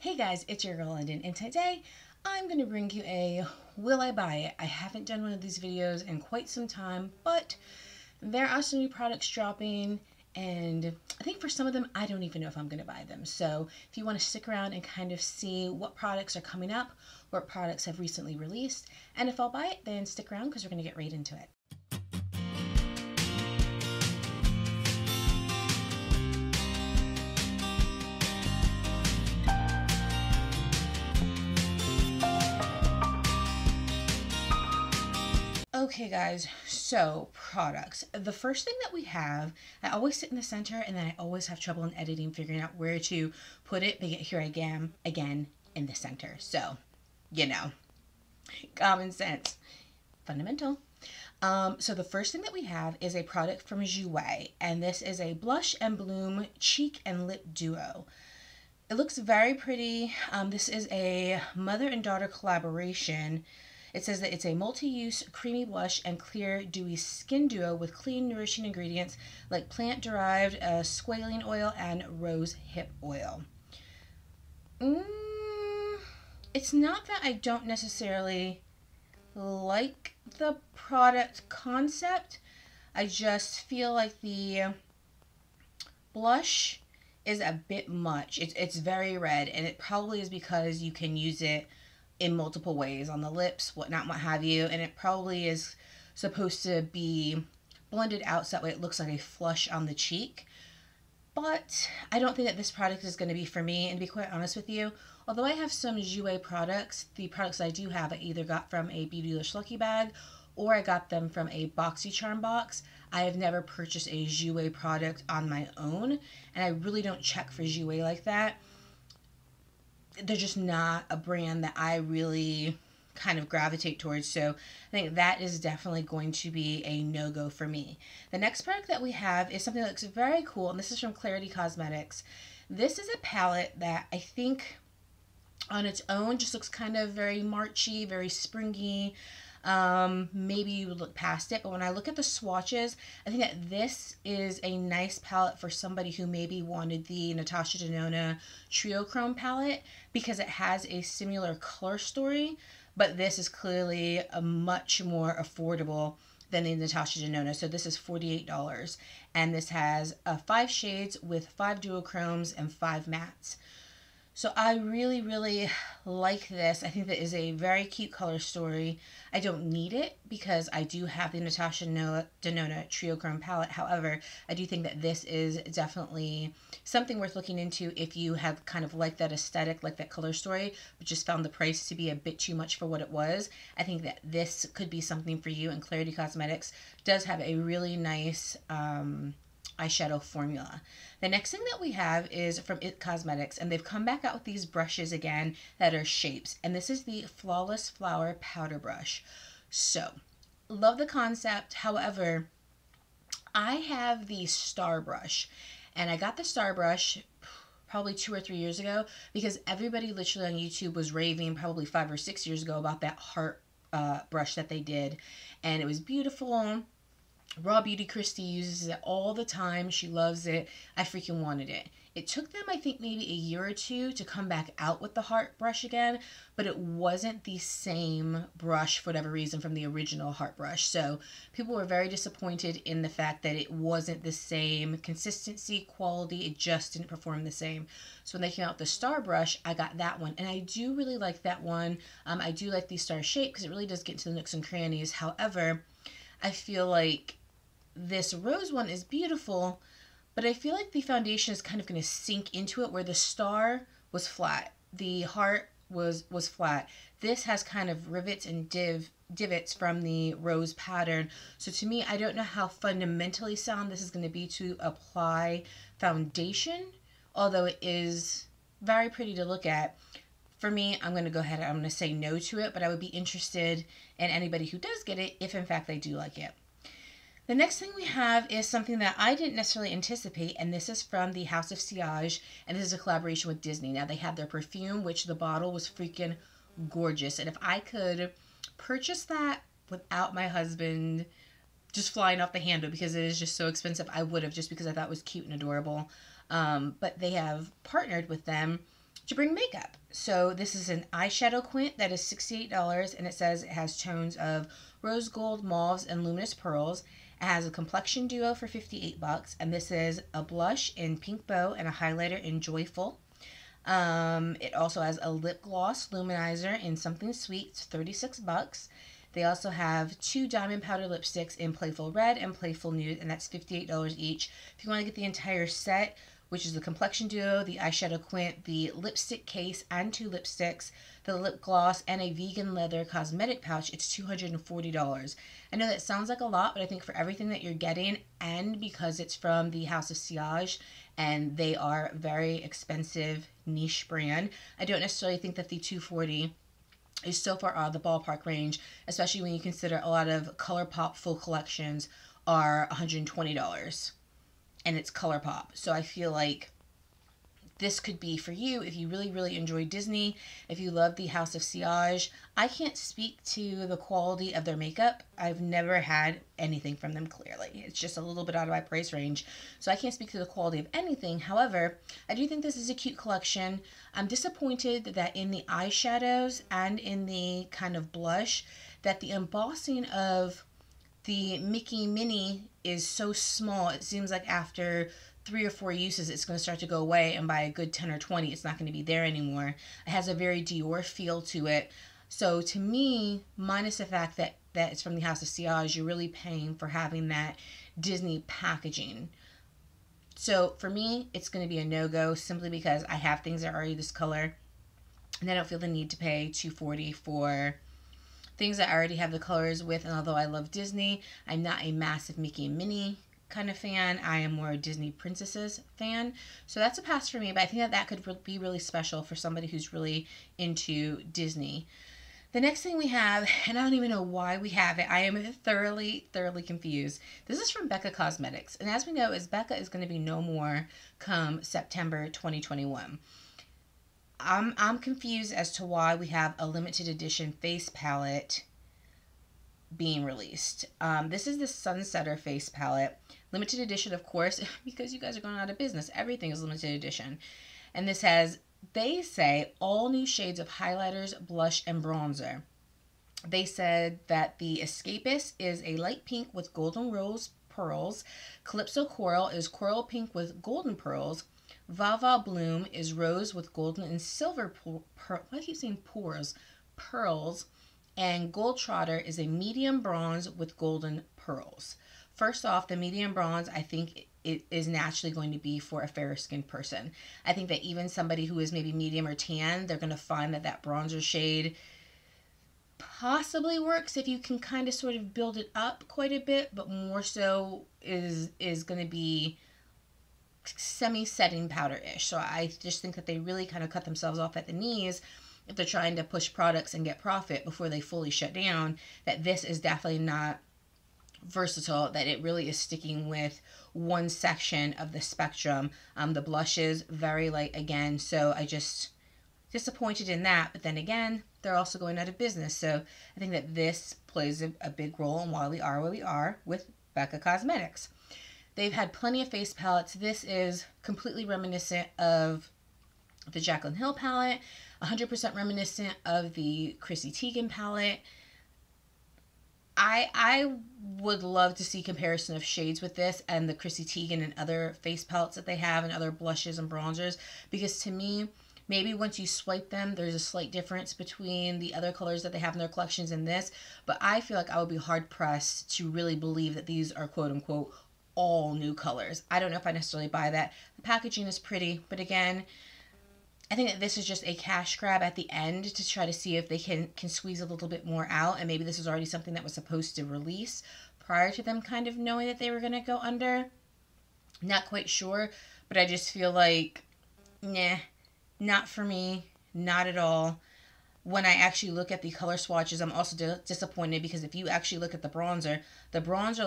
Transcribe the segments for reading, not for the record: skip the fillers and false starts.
Hey guys, it's your girl Londyn, and today I'm going to bring you a will I buy it. I haven't done one of these videos in quite some time, but there are some new products dropping, and I think for some of them I don't even know if I'm going to buy them. So if you want to stick around and kind of see what products are coming up, what products have recently released, and if I'll buy it, then stick around because we're going to get right into it. Okay guys, so products. The first thing that we have, I always sit in the center and then I always have trouble in editing figuring out where to put it, but yet here I am again in the center. So, you know, common sense, fundamental. So the first thing that we have is a product from Jouer, and this is a Blush and Bloom Cheek and Lip Duo. It looks very pretty. This is a mother and daughter collaboration. It says that it's a multi-use creamy blush and clear dewy skin duo with clean, nourishing ingredients like plant-derived squalene oil and rose hip oil. It's not that I don't necessarily like the product concept. I just feel like the blush is a bit much. It's very red, and it probably is because you can use it in multiple ways on the lips, whatnot, what have you, and it probably is supposed to be blended out so that way it looks like a flush on the cheek. But I don't think that this product is going to be for me, and to be quite honest with you, although I have some Jouer products, the products I do have I either got from a Beautylish Lucky Bag or I got them from a BoxyCharm box. I have never purchased a Jouer product on my own, and I really don't check for Jouer like that. They're just not a brand that I really kind of gravitate towards, so I think that is definitely going to be a no-go for me. The next product that we have is something that looks very cool, and this is from Clarity Cosmetics. This is a palette that I think on its own just looks kind of very Marchy, very springy. Maybe you would look past it, but when I look at the swatches, I think that this is a nice palette for somebody who maybe wanted the Natasha Denona Trio Chrome palette because it has a similar color story, but this is clearly a much more affordable than the Natasha Denona. So this is $48, and this has 5 shades with 5 duochromes and 5 mattes. So I really, really like this. I think that is a very cute color story. I don't need it because I do have the Natasha Denona Trio Chrome palette. However, I do think that this is definitely something worth looking into if you have kind of like that aesthetic, like that color story, but just found the price to be a bit too much for what it was. I think that this could be something for you, and Clarity Cosmetics does have a really nice eyeshadow formula. The next thing that we have is from IT Cosmetics, and they've come back out with these brushes again that are shapes, and this is the Flawless Flower Powder Brush. So, love the concept. However, I have the Star Brush, and I got the Star Brush probably 2 or 3 years ago because everybody literally on YouTube was raving probably 5 or 6 years ago about that heart brush that they did, and it was beautiful. Raw Beauty Christie uses it all the time. She loves it. I freaking wanted it. It took them, I think, maybe a year or two to come back out with the heart brush again, but it wasn't the same brush for whatever reason from the original heart brush. So people were very disappointed in the fact that it wasn't the same consistency, quality. It just didn't perform the same. So when they came out with the Star brush, I got that one, and I do really like that one. I do like the star shape because it really does get into the nooks and crannies. However, I feel like this rose one is beautiful, but I feel like the foundation is kind of going to sink into it, where the star was flat, the heart was flat. This has kind of rivets and divots from the rose pattern. So to me, I don't know how fundamentally sound this is going to be to apply foundation, although it is very pretty to look at. For me, I'm going to go ahead and I'm going to say no to it, but I would be interested in anybody who does get it if in fact they do like it. The next thing we have is something that I didn't necessarily anticipate, and this is from the House of Sillage, and this is a collaboration with Disney. Now, they have their perfume, which the bottle was freaking gorgeous, and if I could purchase that without my husband just flying off the handle because it is just so expensive, I would have, just because I thought it was cute and adorable. But they have partnered with them to bring makeup. So this is an eyeshadow quint that is $68, and it says it has tones of rose gold, mauves, and luminous pearls. It has a complexion duo for $58, and this is a blush in Pink Bow and a highlighter in Joyful. It also has a lip gloss luminizer in Something Sweet. It's $36. They also have 2 diamond powder lipsticks in Playful Red and Playful Nude, and that's $58 each. If you want to get the entire set, which is the complexion duo, the eyeshadow quint, the lipstick case and 2 lipsticks, the lip gloss, and a vegan leather cosmetic pouch, it's $240. I know that sounds like a lot, but I think for everything that you're getting, and because it's from the House of Sillage, and they are very expensive niche brand, I don't necessarily think that the $240 is so far out of the ballpark range, especially when you consider a lot of Colourpop full collections are $120, and it's Colourpop. So I feel like this could be for you if you really, really enjoy Disney, if you love the House of Sillage. I can't speak to the quality of their makeup. I've never had anything from them, clearly. It's just a little bit out of my price range, so I can't speak to the quality of anything. However, I do think this is a cute collection. I'm disappointed that in the eyeshadows and in the kind of blush, that the embossing of the Mickey Minnie is so small. It seems like after 3 or 4 uses, it's going to start to go away, and by a good 10 or 20, it's not going to be there anymore. It has a very Dior feel to it. So to me, minus the fact that it's from the House of Sillage, you're really paying for having that Disney packaging. So for me, it's going to be a no-go, simply because I have things that are already this color, and I don't feel the need to pay $240 for things that I already have the colors with. And although I love Disney, I'm not a massive Mickey and Minnie kind of fan. I am more a Disney princesses fan. So that's a pass for me, but I think that could be really special for somebody who's really into Disney. The next thing we have, and I don't even know why we have it, I am thoroughly confused. This is from Becca Cosmetics, and as we know, Becca is going to be no more come September 2021. I'm confused as to why we have a limited edition face palette being released. This is the Sunsetter face palette. Limited edition, of course, because you guys are going out of business. Everything is limited edition. And this has, they say, all new shades of highlighters, blush, and bronzer. They said that the Escapist is a light pink with golden rose pearls. Calypso Coral is coral pink with golden pearls. Vava Bloom is rose with golden and silver I keep saying pearls. And Gold Trotter is a medium bronze with golden pearls. First off, the medium bronze, I think it is naturally going to be for a fairer skinned person. I think that even somebody who is maybe medium or tan, they're going to find that bronzer shade possibly works if you can kind of sort of build it up quite a bit, but more so is going to be semi-setting powder-ish. So I just think that they really kind of cut themselves off at the knees if they're trying to push products and get profit before they fully shut down, that this is definitely not versatile, that it really is sticking with one section of the spectrum. The blushes, very light again, so I just disappointed in that. But then again, they're also going out of business, so I think that this plays a big role in why we are where we are with Becca Cosmetics. They've had plenty of face palettes. This is completely reminiscent of the Jaclyn Hill palette, 100% reminiscent of the Chrissy Teigen palette. I would love to see comparison of shades with this and the Chrissy Teigen and other face palettes that they have and other blushes and bronzers, because to me, maybe once you swipe them, there's a slight difference between the other colors that they have in their collections and this, but I feel like I would be hard-pressed to really believe that these are quote-unquote all new colors. I don't know if I necessarily buy that. The packaging is pretty, but again, I think that this is just a cash grab at the end to try to see if they can squeeze a little bit more out, and maybe this is already something that was supposed to release prior to them kind of knowing that they were going to go under. Not quite sure, but I just feel like, nah, not for me, not at all. When I actually look at the color swatches, I'm also disappointed, because if you actually look at the bronzer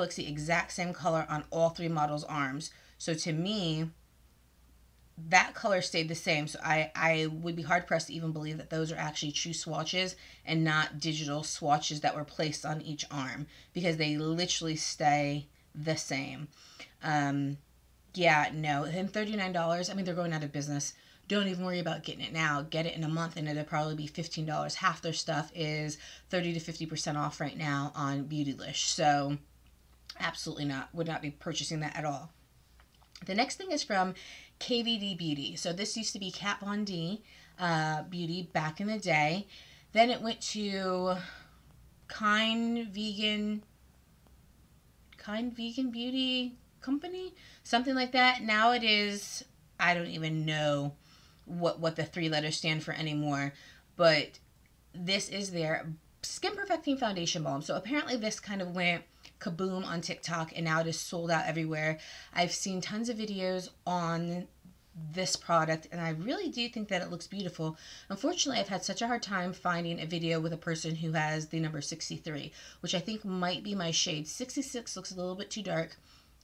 looks the exact same color on all 3 models' arms. So to me, that color stayed the same. So I would be hard-pressed to even believe that those are actually true swatches and not digital swatches that were placed on each arm, because they literally stay the same. Yeah, no. And $39, I mean, they're going out of business. don't even worry about getting it now. Get it in a month and it'll probably be $15. Half their stuff is 30 to 50% off right now on Beautylish. So absolutely not. Would not be purchasing that at all. The next thing is from KVD Beauty. So this used to be Kat Von D Beauty back in the day. Then it went to Kind Vegan Beauty Company, something like that. Now it is, I don't even know what the 3 letters stand for anymore, but this is their Skin Perfecting Foundation Balm. So apparently this kind of went kaboom on TikTok and now it is sold out everywhere. I've seen tons of videos on this product and I really do think that it looks beautiful. Unfortunately, I've had such a hard time finding a video with a person who has the number 63, which I think might be my shade. 66 looks a little bit too dark.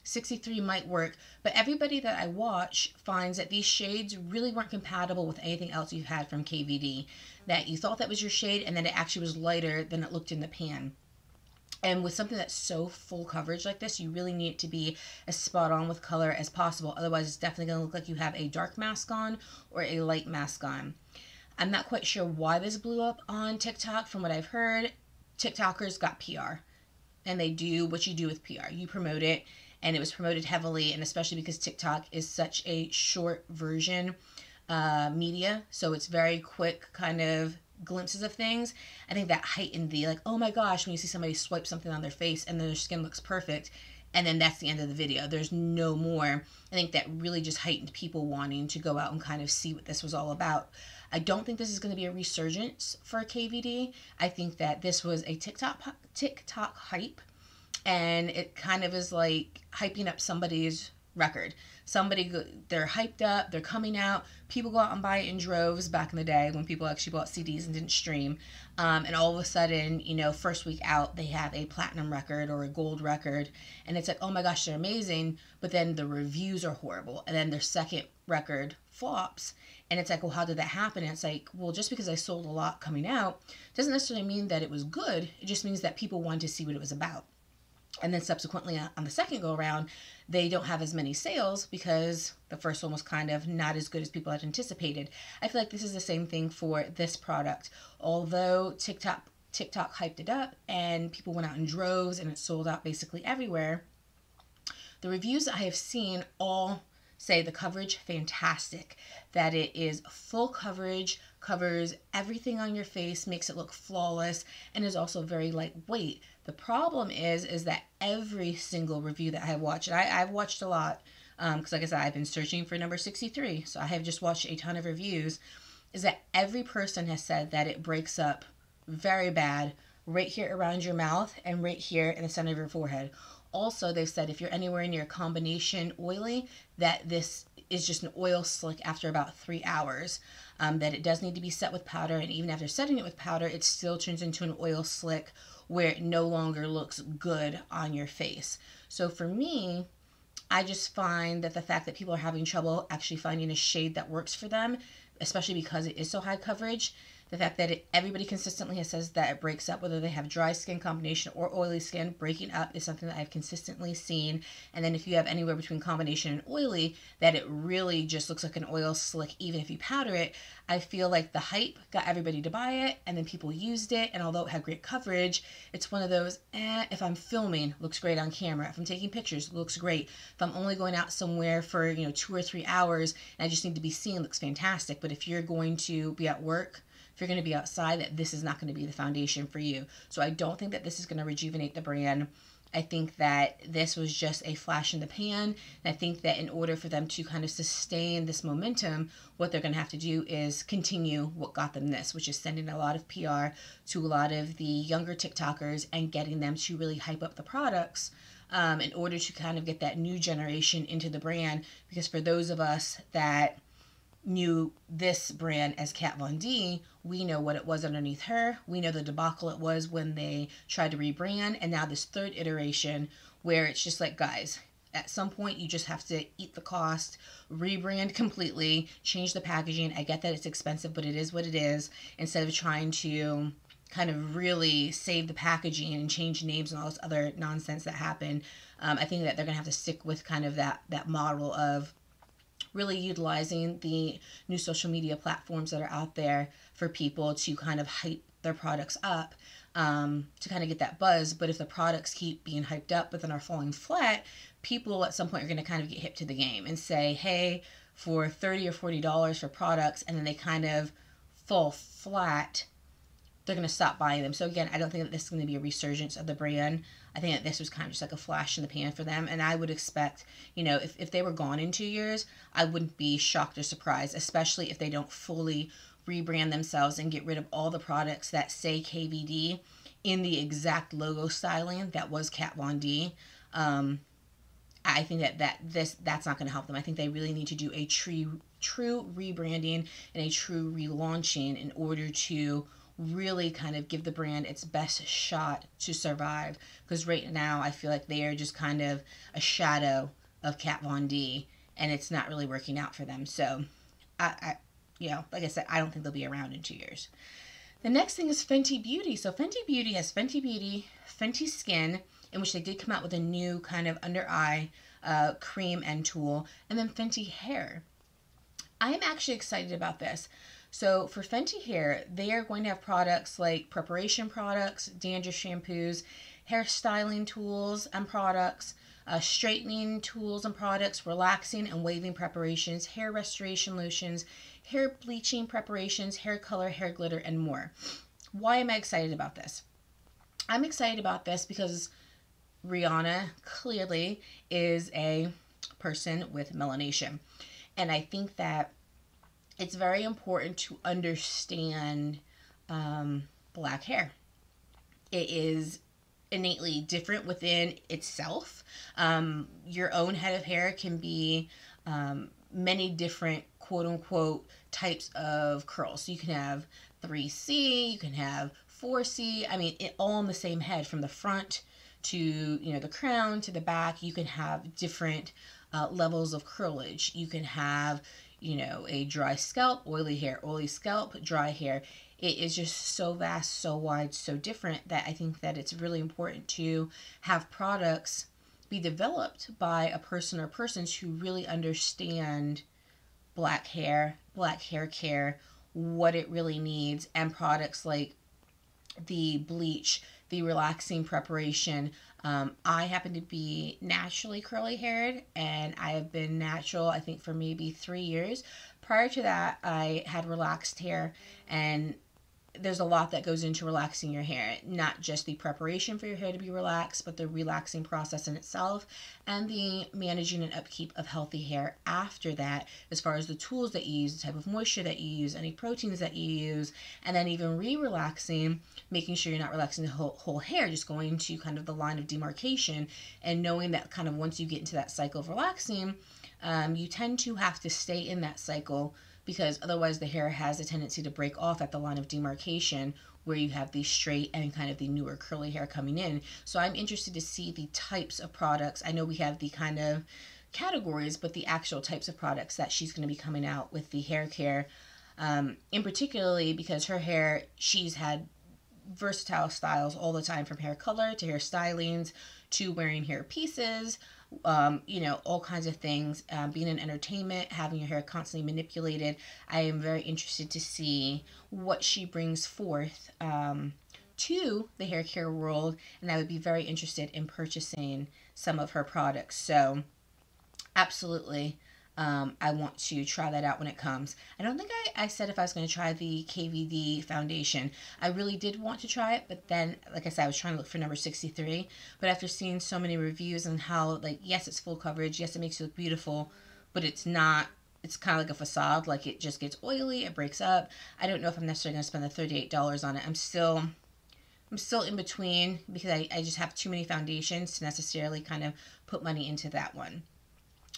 63 might work, but everybody that I watch finds that these shades really weren't compatible with anything else you've had from KVD, that you thought that was your shade and then it actually was lighter than it looked in the pan. And with something that's so full coverage like this, you really need it to be as spot on with color as possible. Otherwise, it's definitely going to look like you have a dark mask on or a light mask on. I'm not quite sure why this blew up on TikTok. From what I've heard, TikTokers got PR. And they do what you do with PR. You promote it, and it was promoted heavily, and especially because TikTok is such a short version media. So it's very quick kind of glimpses of things. I think that heightened the like, oh my gosh, when you see somebody swipe something on their face and their skin looks perfect and then that's the end of the video, there's no more. I think that really just heightened people wanting to go out and kind of see what this was all about. I don't think this is going to be a resurgence for KVD. I think that this was a TikTok hype, and it kind of is like hyping up somebody's record. They're hyped up, they're coming out, people go out and buy it in droves back in the day when people actually bought CDs and didn't stream, and all of a sudden, you know, first week out they have a platinum record or a gold record, and it's like, oh my gosh, they're amazing, but then the reviews are horrible, and then their second record flops, and it's like, well, how did that happen? And it's like, well, just because I sold a lot coming out doesn't necessarily mean that it was good. It just means that people wanted to see what it was about. And then subsequently on the second go around, they don't have as many sales because the first one was kind of not as good as people had anticipated. I feel like this is the same thing for this product. Although TikTok hyped it up and people went out in droves and it sold out basically everywhere, the reviews I have seen all say the coverage fantastic, that it is full coverage, covers everything on your face, makes it look flawless, and is also very lightweight. The problem is that every single review that I have watched, and I've watched a lot, because like I said, I've been searching for number 63, so I have just watched a ton of reviews, is that every person has said that it breaks up very bad right here around your mouth and right here in the center of your forehead. Also, they've said if you're anywhere near combination oily, that this is just an oil slick after about 3 hours. That it does need to be set with powder, and even after setting it with powder, it still turns into an oil slick where it no longer looks good on your face. So for me, I just find that the fact that people are having trouble actually finding a shade that works for them, especially because it is so high coverage, the fact that everybody consistently says that it breaks up, whether they have dry skin, combination, or oily skin, breaking up is something that I've consistently seen. And then if you have anywhere between combination and oily, that it really just looks like an oil slick, even if you powder it. I feel like the hype got everybody to buy it, and then people used it, and although it had great coverage, it's one of those, if I'm filming, looks great on camera. If I'm taking pictures, looks great. If I'm only going out somewhere for, 2 or 3 hours, and I just need to be seen, looks fantastic. But if you're going to be at work, if you're going to be outside, that this is not going to be the foundation for you. So I don't think that this is going to rejuvenate the brand. I think that this was just a flash in the pan. And I think that in order for them to kind of sustain this momentum, what they're going to have to do is continue what got them this, which is sending a lot of PR to a lot of the younger TikTokers and getting them to really hype up the products in order to kind of get that new generation into the brand. Because for those of us that knew this brand as Kat Von D, we know what it was underneath her. We know the debacle it was when they tried to rebrand, and now this third iteration where it's just like, guys, at some point you just have to eat the cost, rebrand completely, change the packaging. I get that it's expensive, but it is what it is. Instead of trying to kind of really save the packaging and change names and all this other nonsense that happened, I think that they're gonna have to stick with kind of that model of really utilizing the new social media platforms that are out there for people to kind of hype their products up, to kind of get that buzz. But if the products keep being hyped up but then are falling flat, people at some point are going to kind of get hip to the game and say, hey, for $30 or $40 for products, and then they kind of fall flat, they're going to stop buying them. So again, I don't think that this is going to be a resurgence of the brand. I think that this was kind of just like a flash in the pan for them. And I would expect, you know, if they were gone in 2 years, I wouldn't be shocked or surprised, especially if they don't fully rebrand themselves and get rid of all the products that say KVD in the exact logo styling that was Kat Von D. I think that's not going to help them. I think they really need to do a true rebranding and a true relaunching in order to really kind of give the brand its best shot to survive. Because right now I feel like they are just kind of a shadow of Kat Von D, and it's not really working out for them. So I you know, like I said, I don't think they'll be around in 2 years. The next thing is Fenty Beauty. So Fenty Beauty has Fenty Beauty, Fenty Skin, in which they did come out with a new kind of under eye cream and tool, and then Fenty Hair. I am actually excited about this. So for Fenty Hair, they are going to have products like preparation products, dandruff shampoos, hair styling tools and products, straightening tools and products, relaxing and waving preparations, hair restoration lotions, hair bleaching preparations, hair color, hair glitter, and more. Why am I excited about this? I'm excited about this because Rihanna clearly is a person with melanation. And I think that it's very important to understand black hair. It is innately different within itself. Your own head of hair can be many different quote unquote types of curls. So you can have 3C, you can have 4C. I mean, it all on the same head, from the front to, you know, the crown to the back. You can have different levels of curlage. You can have, you know, a dry scalp, oily hair, oily scalp, dry hair. It is just so vast, so wide, so different that I think that it's really important to have products be developed by a person or persons who really understand black hair care, what it really needs, and products like the bleach, the relaxing preparation. I happen to be naturally curly haired, and I have been natural, I think, for maybe 3 years. Prior to that, I had relaxed hair, and there's a lot that goes into relaxing your hair, not just the preparation for your hair to be relaxed, but the relaxing process in itself and the managing and upkeep of healthy hair after that, as far as the tools that you use, the type of moisture that you use, any proteins that you use, and then even relaxing, making sure you're not relaxing the whole hair, just going to kind of the line of demarcation and knowing that kind of once you get into that cycle of relaxing, you tend to have to stay in that cycle, because otherwise the hair has a tendency to break off at the line of demarcation where you have the straight and kind of the newer curly hair coming in. So I'm interested to see the types of products. I know we have the kind of categories, but the actual types of products that she's going to be coming out with the hair care, in particularly because her hair, she's had versatile styles all the time, from hair color to hair stylings to wearing hair pieces, you know, all kinds of things. Being in entertainment, having your hair constantly manipulated, I am very interested to see what she brings forth to the hair care world, and I would be very interested in purchasing some of her products. So absolutely, I want to try that out when it comes. I don't think I said if I was going to try the KVD foundation. I really did want to try it, but then, like I said, I was trying to look for number 63. But after seeing so many reviews and how, like, yes, it's full coverage, yes, it makes you look beautiful, but it's not, it's kind of like a facade, like it just gets oily, it breaks up. I don't know if I'm necessarily going to spend the $38 on it. I'm still in between, because I just have too many foundations to necessarily kind of put money into that one.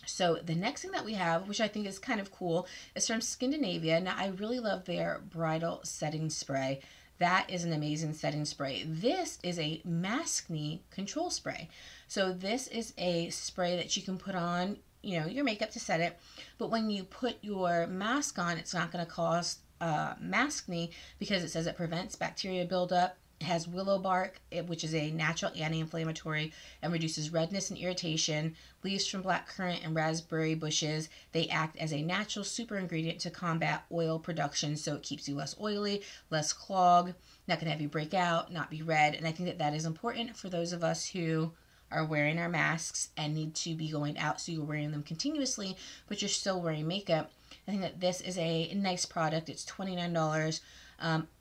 So the next thing that we have, which I think is kind of cool, is from Scandinavia. Now, I really love their bridal setting spray. That is an amazing setting spray. This is a maskne control spray. So this is a spray that you can put on, you know, your makeup to set it. But when you put your mask on, it's not going to cause maskne, because it says it prevents bacteria buildup It has willow bark, which is a natural anti-inflammatory and reduces redness and irritation. Leaves from blackcurrant and raspberry bushes. They act as a natural super ingredient to combat oil production, so it keeps you less oily, less clog, not going to have you break out, not be red. And I think that that is important for those of us who are wearing our masks and need to be going out, so you're wearing them continuously, but you're still wearing makeup. I think that this is a nice product. It's $29.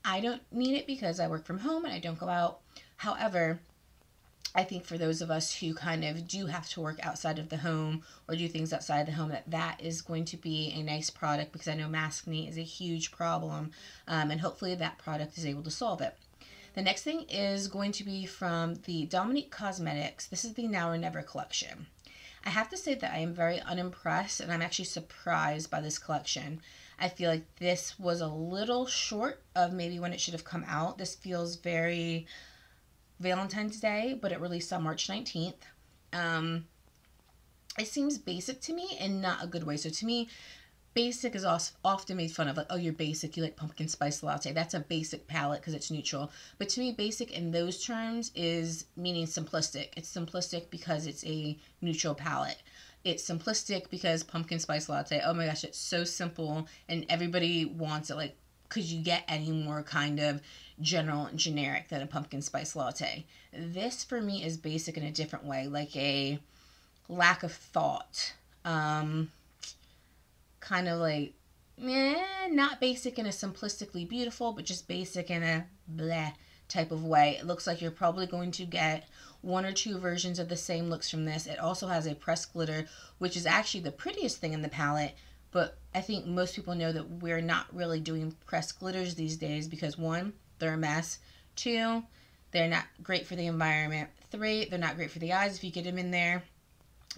I don't need it because I work from home and I don't go out. However, I think for those of us who kind of do have to work outside of the home or do things outside the home, that is going to be a nice product, because I know maskne is a huge problem, and hopefully that product is able to solve it. The next thing is going to be from the Dominique Cosmetics. This is the Now or Never collection. I have to say that I am very unimpressed, and I'm actually surprised by this collection. I feel like this was a little short of maybe when it should have come out. This feels very Valentine's Day, but it released on March 19th. It seems basic to me in not a good way. So to me, basic is often made fun of, like, oh, you're basic, you like pumpkin spice latte. That's a basic palette because it's neutral. But to me, basic in those terms is meaning simplistic. It's simplistic because it's a neutral palette. It's simplistic because pumpkin spice latte, oh my gosh, it's so simple and everybody wants it. Like, could you get any more kind of general and generic than a pumpkin spice latte? This for me is basic in a different way, like a lack of thought. Kind of like, not basic in a simplistically beautiful, but just basic in a bleh type of way. It looks like you're probably going to get one or two versions of the same looks from this. It also has a pressed glitter, which is actually the prettiest thing in the palette, but I think most people know that we're not really doing pressed glitters these days because, one, they're a mess. Two, they're not great for the environment. Three, they're not great for the eyes if you get them in there.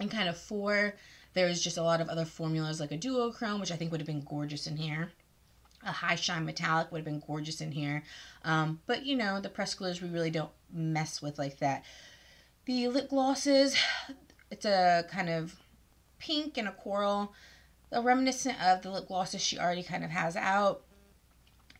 And kind of four, there's just a lot of other formulas like a duochrome, which I think would have been gorgeous in here. A high shine metallic would have been gorgeous in here. But you know, the pressed glitters we really don't mess with like that. The lip glosses, it's a kind of pink and a coral, a reminiscent of the lip glosses she already kind of has out.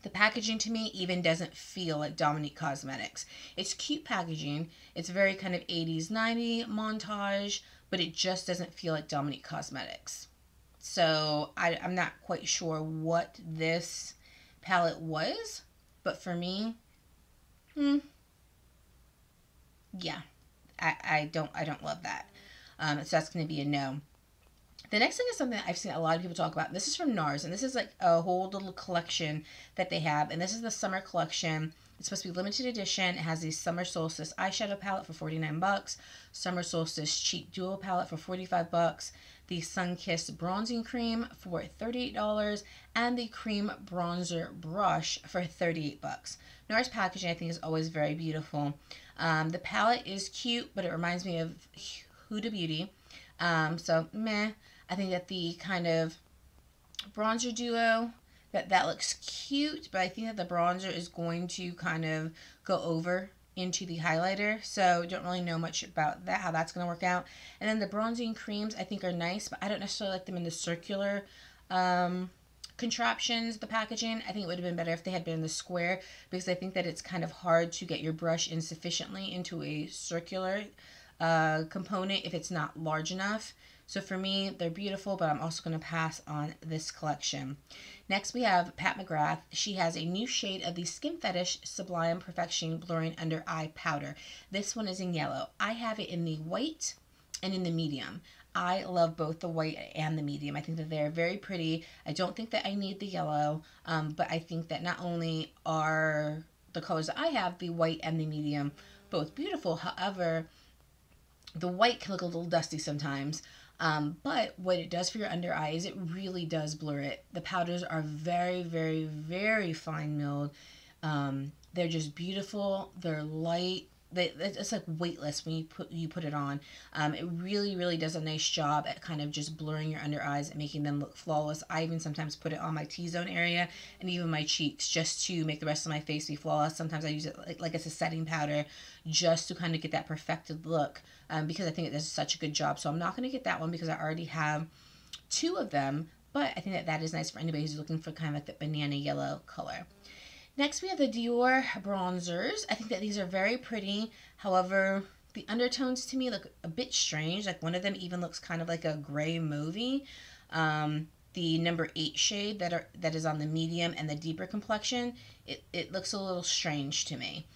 The packaging to me even doesn't feel like Dominique Cosmetics. It's cute packaging. It's very kind of 80s, 90s montage, but it just doesn't feel like Dominique Cosmetics. So I'm not quite sure what this palette was, but for me, yeah, I don't love that. So that's going to be a no. The next thing is something that I've seen a lot of people talk about. This is from NARS, and this is like a whole little collection that they have, and this is the summer collection. It's supposed to be limited edition. It has the Summer Solstice eyeshadow palette for $49, Summer Solstice cheek duo palette for $45, the Sun-Kissed bronzing cream for $38, and the cream bronzer brush for $38. NARS packaging I think is always very beautiful. The palette is cute, but it reminds me of Huda Beauty. So meh. I think that the kind of bronzer duo, that looks cute, but I think that the bronzer is going to kind of go over into the highlighter, so don't really know much about that, how that's going to work out. And then the bronzing creams I think are nice, but I don't necessarily like them in the circular contraptions, the packaging. I think it would have been better if they had been in the square, because I think that it's kind of hard to get your brush in sufficiently into a circular component if it's not large enough. So for me, they're beautiful, but I'm also going to pass on this collection. Next, we have Pat McGrath. She has a new shade of the Skin Fetish Sublime Perfection Blurring Under Eye Powder. This one is in yellow. I have it in the white and in the medium. I love both the white and the medium. I think that they're very pretty. I don't think that I need the yellow, but I think that not only are the colors that I have, the white and the medium, both beautiful. However, the white can look a little dusty sometimes. But what it does for your under eye is it really does blur it. The powders are very, very, very fine milled. They're just beautiful. They're light. It's like weightless when you put it on. It really, really does a nice job at kind of just blurring your under eyes and making them look flawless. I even sometimes put it on my T-zone area and even my cheeks just to make the rest of my face be flawless. Sometimes I use it like it's a setting powder just to kind of get that perfected look, because I think it does such a good job. So I'm not going to get that one because I already have two of them, but I think that that is nice for anybody who's looking for kind of like the banana yellow color. Next, we have the Dior bronzers. I think that these are very pretty. However, the undertones to me look a bit strange. Like one of them even looks kind of like a gray mauvey. The number 8 shade that is on the medium and the deeper complexion, it looks a little strange to me.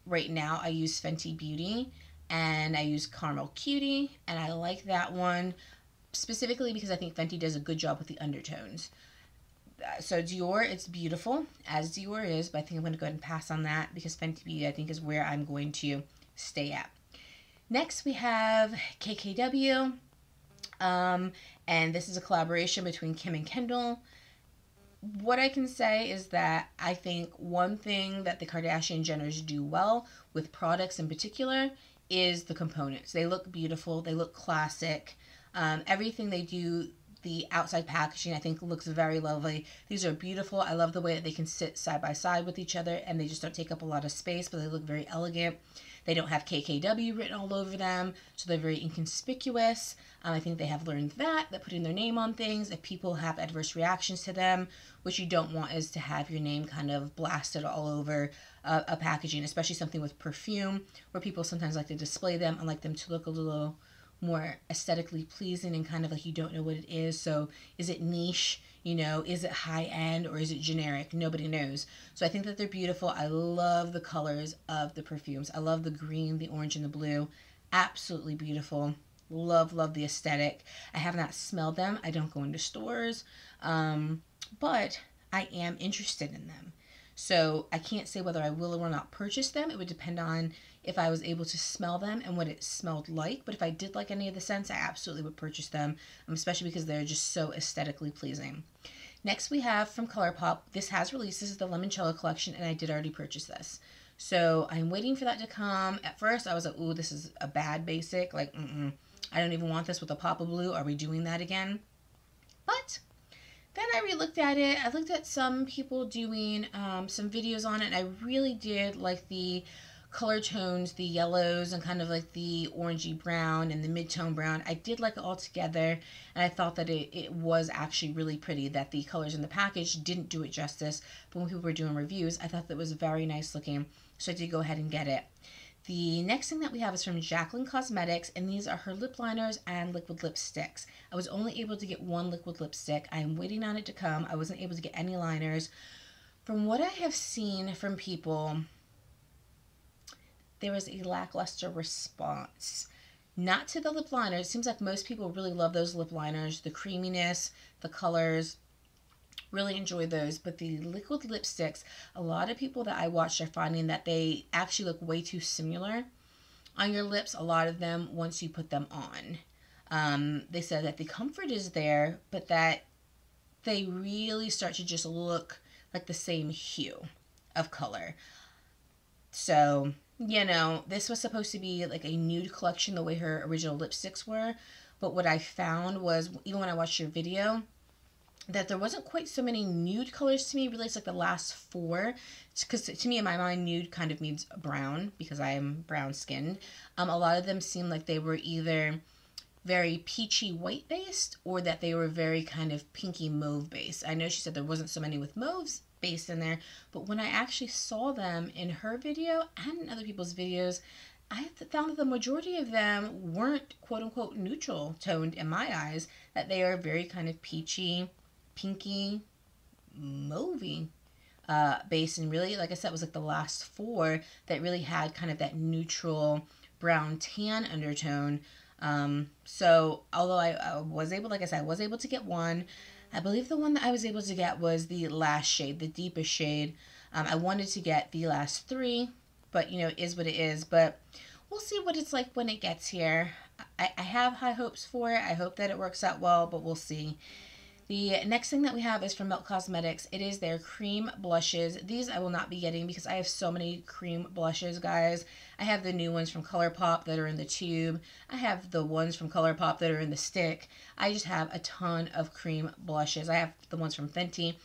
Right now, I use Fenty Beauty and I use Caramel Cutie, and I like that one specifically because I think Fenty does a good job with the undertones. So Dior, it's beautiful, as Dior is, but I think I'm going to go ahead and pass on that because Fenty Beauty, I think, is where I'm going to stay at. Next, we have KKW, and this is a collaboration between Kim and Kendall. What I can say is that I think one thing that the Kardashian Jenners do well with products in particular is the components. They look beautiful. They look classic. Everything they do, the outside packaging, I think looks very lovely. These are beautiful. I love the way that they can sit side by side with each other and they just don't take up a lot of space, but they look very elegant. They don't have KKW written all over them, so they're very inconspicuous. I think they have learned that putting their name on things, if people have adverse reactions to them, what you don't want is to have your name kind of blasted all over a packaging, especially something with perfume, where people sometimes like to display them and like them to look a little more aesthetically pleasing and kind of like you don't know what it is. So is it niche? You know, is it high end or is it generic? Nobody knows. So I think that they're beautiful. I love the colors of the perfumes. I love the green, the orange, and the blue. Absolutely beautiful. Love, love the aesthetic. I have not smelled them. I don't go into stores, but I am interested in them. So I can't say whether I will or will not purchase them. It would depend on if I was able to smell them and what it smelled like. But if I did like any of the scents, I absolutely would purchase them, especially because they're just so aesthetically pleasing. Next we have from Colourpop. This has released. This is the Limoncello collection, and I did already purchase this. So I'm waiting for that to come. At first, I was like, ooh, this is a bad basic. Like, I don't even want this with a pop of blue. Are we doing that again? But then I re-looked at it. I looked at some people doing some videos on it, and I really did like the color tones, the yellows, and kind of like the orangey brown and the mid-tone brown. I did like it all together, and I thought that it was actually really pretty, that the colors in the package didn't do it justice, but when people were doing reviews, I thought that was very nice looking, so I did go ahead and get it. The next thing that we have is from Jaclyn Cosmetics, and these are her lip liners and liquid lipsticks. I was only able to get one liquid lipstick. I am waiting on it to come. I wasn't able to get any liners. From what I have seen from people, there was a lackluster response. Not to the lip liners. It seems like most people really love those lip liners. The creaminess, the colors. Really enjoy those, but the liquid lipsticks, a lot of people that I watched are finding that they actually look way too similar on your lips, a lot of them, once you put them on. They said that the comfort is there, but that they really start to just look like the same hue of color. So, you know, this was supposed to be like a nude collection the way her original lipsticks were, but what I found was, even when I watched your video, that there wasn't quite so many nude colors to me. Really, it's like the last 4. Because to me, in my mind, nude kind of means brown because I am brown skinned. A lot of them seemed like they were either very peachy white based or that they were very kind of pinky mauve based. I know she said there wasn't so many with mauves based in there, but when I actually saw them in her video and in other people's videos, I found that the majority of them weren't quote unquote neutral toned in my eyes, that they are very kind of peachy, pinky, mauvey base, and really, like I said, it was like the last 4 that really had kind of that neutral brown tan undertone. So although I was able, like I said, I was able to get one. I believe the one that I was able to get was the last shade, the deepest shade. I wanted to get the last 3, but you know, it is what it is. But we'll see what it's like when it gets here. I have high hopes for it. I hope that it works out well, but we'll see. The next thing that we have is from Milk Cosmetics. It is their cream blushes. These I will not be getting because I have so many cream blushes, guys. I have the new ones from Colourpop that are in the tube. I have the ones from Colourpop that are in the stick. I just have a ton of cream blushes. I have the ones from Fenty.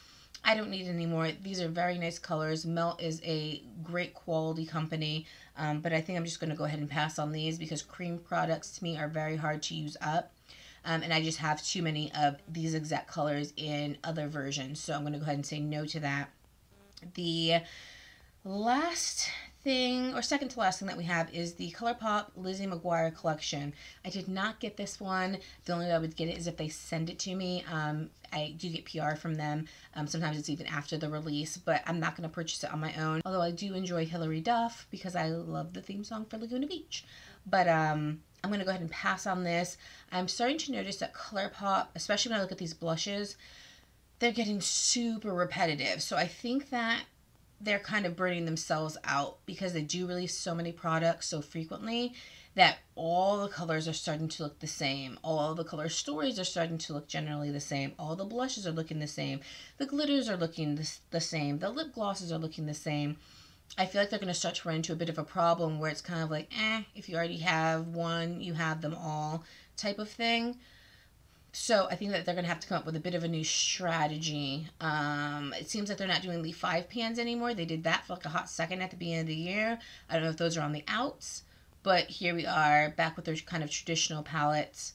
I don't need any more. These are very nice colors. Melt is a great quality company, but I think I'm just going to go ahead and pass on these because cream products to me are very hard to use up. And I just have too many of these exact colors in other versions. So I'm going to go ahead and say no to that. The last thing, or second to last thing that we have is the Colourpop Lizzie McGuire collection. I did not get this one. The only way I would get it is if they send it to me. I do get PR from them. Sometimes it's even after the release, but I'm not going to purchase it on my own. Although I do enjoy Hilary Duff because I love the theme song for Laguna Beach. But I'm going to go ahead and pass on this. I'm starting to notice that Colourpop, especially when I look at these blushes, they're getting super repetitive. So I think that they're kind of burning themselves out because they do release so many products so frequently that all the colors are starting to look the same. All the color stories are starting to look generally the same. All the blushes are looking the same. The glitters are looking the same. The lip glosses are looking the same. I feel like they're going to start to run into a bit of a problem where it's kind of like, if you already have one, you have them all type of thing. So I think that they're going to have to come up with a bit of a new strategy. It seems like they're not doing the 5 pans anymore. They did that for like a hot second at the beginning of the year. I don't know if those are on the outs, but here we are back with their kind of traditional palettes.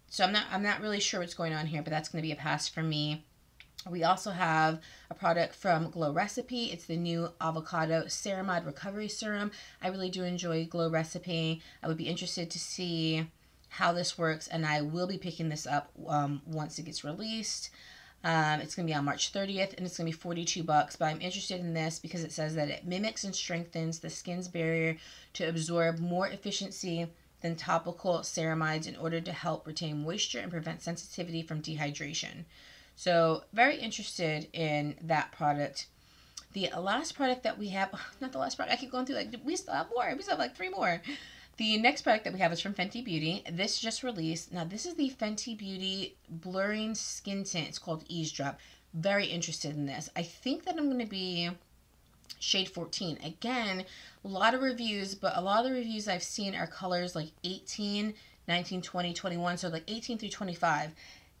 So I'm not really sure what's going on here, but that's going to be a pass for me. We also have a product from Glow Recipe. It's the new Avocado Ceramide Recovery Serum. I really do enjoy Glow Recipe. I would be interested to see how this works, and I will be picking this up once it gets released. It's going to be on March 30th, and it's going to be $42, but I'm interested in this because it says that it mimics and strengthens the skin's barrier to absorb more efficiency than topical ceramides in order to help retain moisture and prevent sensitivity from dehydration. So very interested in that product. The last product that we have, not the last product, I keep going through, like, we still have more. We still have like 3 more. The next product that we have is from Fenty Beauty. This just released. Now, this is the Fenty Beauty Blurring Skin Tint. It's called Eavesdrop. Very interested in this. I think that I'm going to be shade 14. Again, a lot of reviews, but a lot of the reviews I've seen are colors like 18, 19, 20, 21. So like 18 through 25.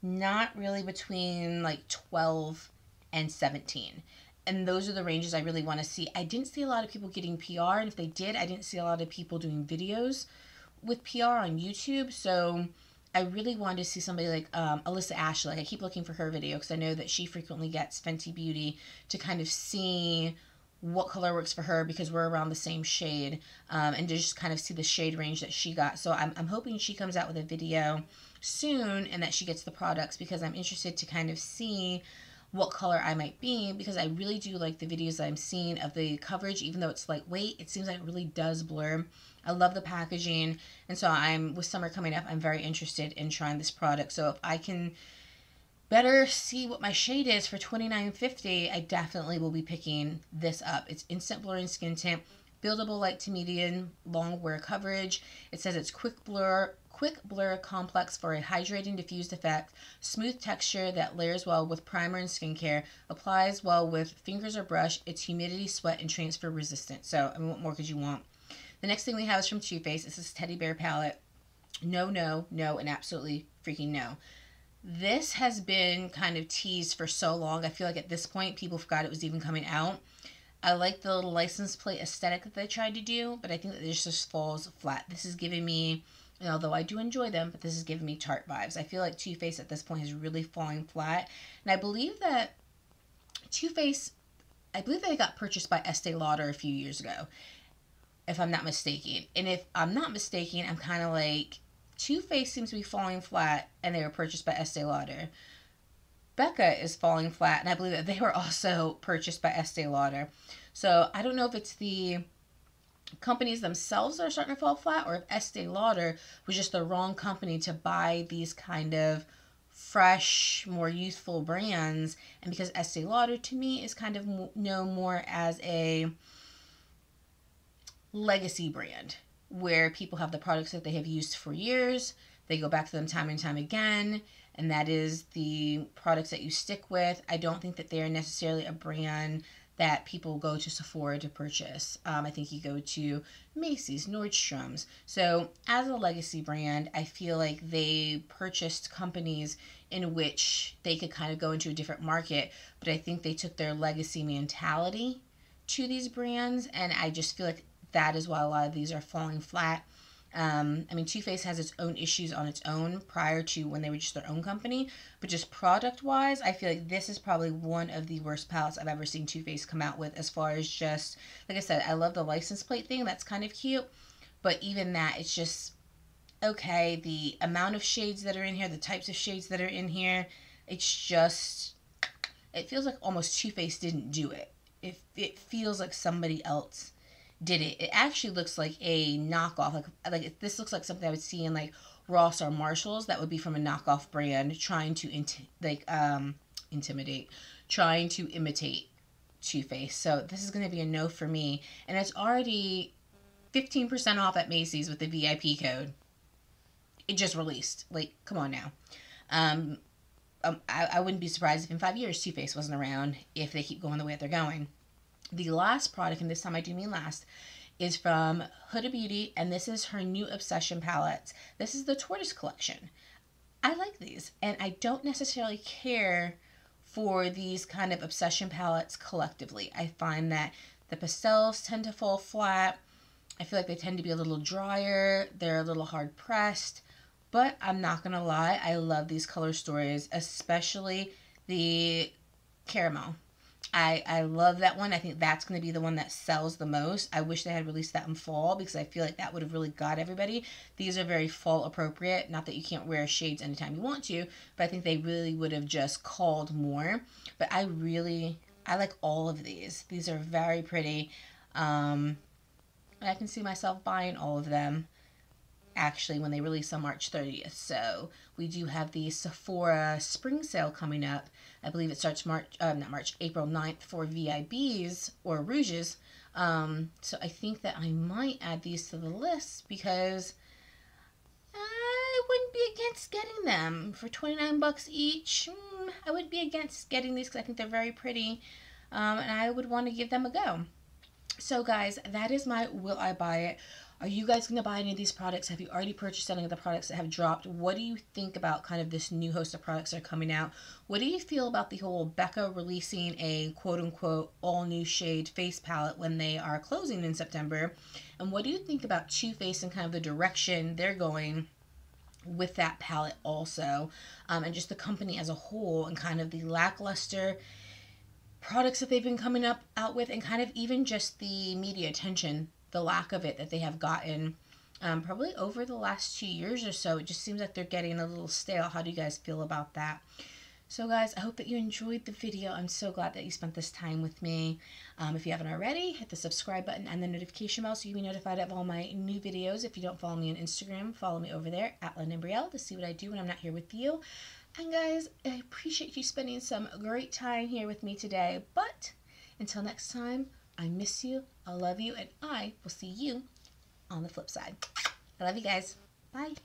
Not really between like 12 and 17. And those are the ranges I really want to see. I didn't see a lot of people getting PR, and if they did, I didn't see a lot of people doing videos with PR on YouTube. So I really wanted to see somebody like Alyssa Ashley. I keep looking for her video because I know that she frequently gets Fenty Beauty to kind of see what color works for her because we're around the same shade, and to just kind of see the shade range that she got. So I'm hoping she comes out with a video soon and that she gets the products because I'm interested to kind of see what color I might be, because I really do like the videos I'm seeing of the coverage. Even though it's lightweight, it seems like it really does blur. I love the packaging, and so with summer coming up, I'm very interested in trying this product. So if I can better see what my shade is for $29.50, I definitely will be picking this up. It's instant blurring skin tint, buildable light to medium long wear coverage. It says it's quick blur complex for a hydrating diffused effect, smooth texture that layers well with primer and skincare, applies well with fingers or brush. It's humidity, sweat, and transfer resistant. So, I mean, what more could you want? The next thing we have is from Too Faced. This is Teddy Bear palette. No, no, no, and absolutely freaking no. This has been kind of teased for so long. I feel like at this point, people forgot it was even coming out. I like the little license plate aesthetic that they tried to do, but I think that this just falls flat. This is giving me, and although I do enjoy them, but this is giving me Tarte vibes. I feel like Too Faced at this point is really falling flat. And I believe that Too Faced, I believe they got purchased by Estee Lauder a few years ago, if I'm not mistaken. And if I'm not mistaken, I'm kind of like, Too Faced seems to be falling flat, and they were purchased by Estee Lauder. Becca is falling flat, and I believe that they were also purchased by Estee Lauder. So I don't know if it's the companies themselves that are starting to fall flat, or if Estee Lauder was just the wrong company to buy these kind of fresh, more youthful brands. And because Estee Lauder to me is kind of known more as a legacy brand, where people have the products that they have used for years, they go back to them time and time again, and that is the products that you stick with. I don't think that they're necessarily a brand that people go to Sephora to purchase. I think you go to Macy's, Nordstrom's. So as a legacy brand, I feel like they purchased companies in which they could kind of go into a different market, but I think they took their legacy mentality to these brands, and I just feel like that is why a lot of these are falling flat. I mean, Too Faced has its own issues on its own prior to when they were just their own company, but just product-wise, I feel like this is probably one of the worst palettes I've ever seen Too Faced come out with, as far as just, like I said, I love the license plate thing. That's kind of cute, but even that, it's just, okay, the amount of shades that are in here, the types of shades that are in here, it's just, it feels like almost Too Faced didn't do it. It feels like somebody else did it. It actually looks like a knockoff. Like this looks like something I would see in like Ross or Marshalls. That would be from a knockoff brand trying to intimidate, trying to imitate Too Faced. So this is going to be a no for me. And it's already 15% off at Macy's with the VIP code. It just released. Like, come on now. I wouldn't be surprised if in 5 years Too Faced wasn't around, if they keep going the way that they're going. The last product, and this time I do mean last, is from Huda Beauty, and this is her new Obsession palette. This is the Tortoise collection. I like these, and I don't necessarily care for these kind of Obsession palettes collectively. I find that the pastels tend to fall flat. I feel like they tend to be a little drier. They're a little hard pressed. But I'm not going to lie, I love these color stories, especially the caramel. I love that one. I think that's going to be the one that sells the most. I wish they had released that in fall, because I feel like that would have really got everybody. These are very fall appropriate. Not that you can't wear shades anytime you want to, but I think they really would have just called more. But I like all of these. These are very pretty. I can see myself buying all of them, actually, when they release on March 30th. So we do have the Sephora spring sale coming up. I believe it starts April 9th for VIBs or Rouges. So I think that I might add these to the list, because I wouldn't be against getting them for 29 bucks each. I would be against getting these because I think they're very pretty, and I would want to give them a go. So guys, that is my will I buy it. Are you guys going to buy any of these products? Have you already purchased any of the products that have dropped? What do you think about kind of this new host of products that are coming out? What do you feel about the whole Becca releasing a quote-unquote all-new shade face palette when they are closing in September? And what do you think about Too Faced and kind of the direction they're going with that palette also? And just the company as a whole, and kind of the lackluster products that they've been coming out with, and kind of even just the media attention, the lack of it that they have gotten probably over the last 2 years or so. It just seems like they're getting a little stale. How do you guys feel about that? So guys, I hope that you enjoyed the video. I'm so glad that you spent this time with me. If you haven't already, hit the subscribe button and the notification bell so you can be notified of all my new videos. If you don't follow me on Instagram, follow me over there at Londyn Brielle to see what I do when I'm not here with you. And guys, I appreciate you spending some great time here with me today. But until next time, I miss you, I love you, and I will see you on the flip side. I love you guys. Bye.